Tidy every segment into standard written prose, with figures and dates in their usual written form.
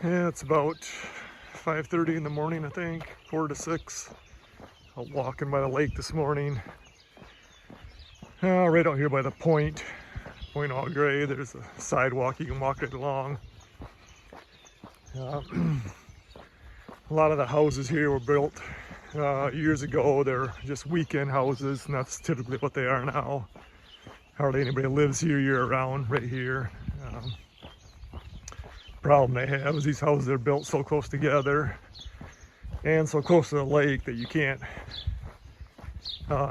Yeah, it's about 5:30 in the morning, I think, 4 to 6. Out walking by the lake this morning. Right out here by the point all gray, there's a sidewalk you can walk right along. A lot of the houses here were built years ago. They're just weekend houses, and that's typically what they are now. Hardly anybody lives here year round right here. Problem they have is these houses are built so close together and so close to the lake that you can't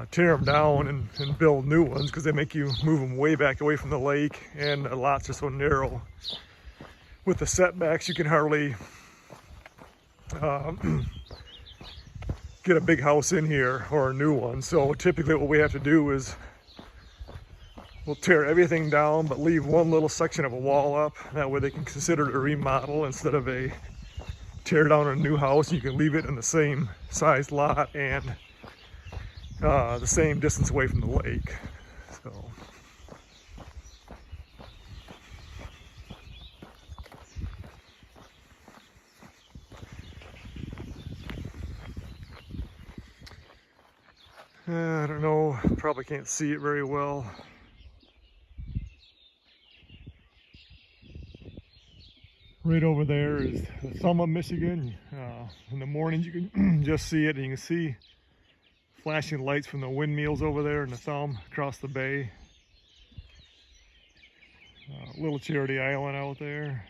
tear them down and build new ones, because they make you move them way back away from the lake, and the lots are so narrow. With the setbacks, you can hardly get a big house in here or a new one. So typically what we have to do is we'll tear everything down but leave one little section of a wall up. That way they can consider it a remodel instead of a tear down a new house. You can leave it in the same size lot and the same distance away from the lake. So I don't know, probably can't see it very well. Right over there is the thumb of Michigan. In the mornings you can just see it, and you can see flashing lights from the windmills over there in the thumb across the bay. Little Charity Island out there.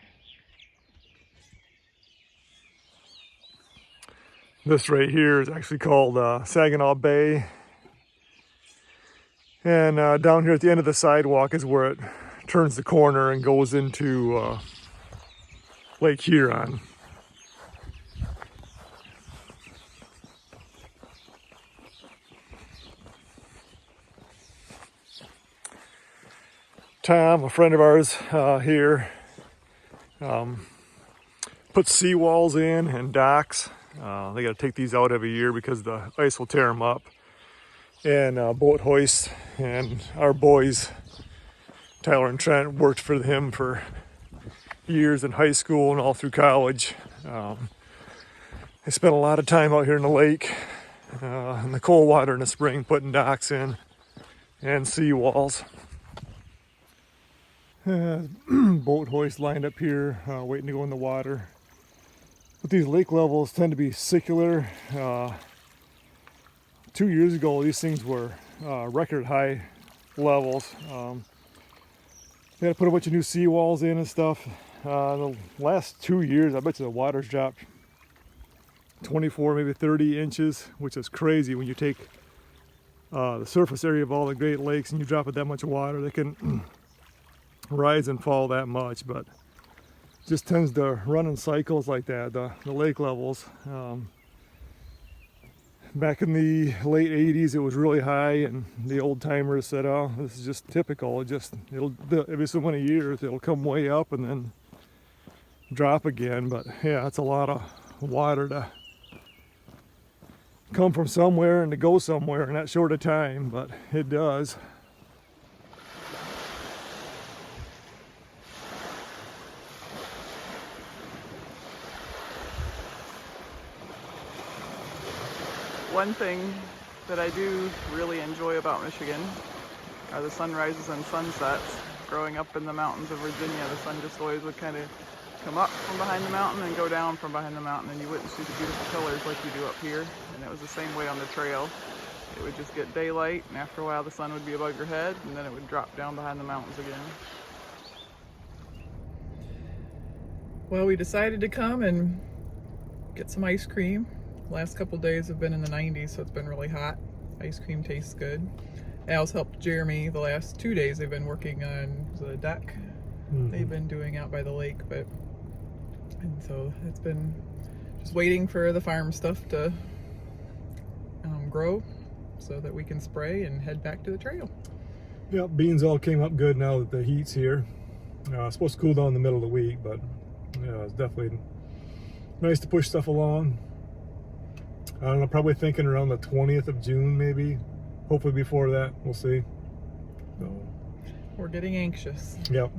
This right here is actually called Saginaw Bay. And down here at the end of the sidewalk is where it turns the corner and goes into Lake Huron. Tom, a friend of ours here, puts seawalls in and docks. They got to take these out every year because the ice will tear them up. And boat hoists, and our boys, Tyler and Trent, worked for him for years in high school and all through college. They spent a lot of time out here in the lake, in the cold water in the spring, putting docks in and seawalls. Boat hoists lined up here, waiting to go in the water. But these lake levels tend to be circular. 2 years ago, these things were record high levels. They had to put a bunch of new seawalls in and stuff. The last 2 years, I bet you the water's dropped 24, maybe 30 inches, which is crazy when you take the surface area of all the Great Lakes and you drop it that much water. They can rise and fall that much, but it just tends to run in cycles like that, the lake levels. Back in the late 80s, it was really high, and the old timers said, "Oh, this is just typical. It'll every so many years it'll come way up and then drop again." But yeah, it's a lot of water to come from somewhere and to go somewhere in that short of time, but it does. One thing that I do really enjoy about Michigan are the sunrises and sunsets. Growing up in the mountains of Virginia, the sun just always would kind of come up from behind the mountain and go down from behind the mountain, and you wouldn't see the beautiful colors like you do up here. And it was the same way on the trail. It would just get daylight, and after a while the sun would be above your head, and then it would drop down behind the mountains again. Well, we decided to come and get some ice cream. Last couple days have been in the 90s, so it's been really hot. Ice cream tastes good. Al's helped Jeremy the last 2 days. They've been working on the deck they've been doing out by the lake, and so it's been just waiting for the farm stuff to grow so that we can spray and head back to the trail. Yep, beans all came up good now that the heat's here. It's supposed to cool down in the middle of the week, but yeah, it's definitely nice to push stuff along. I don't know, probably thinking around the 20th of June maybe. Hopefully before that, we'll see. So, We're getting anxious. yep.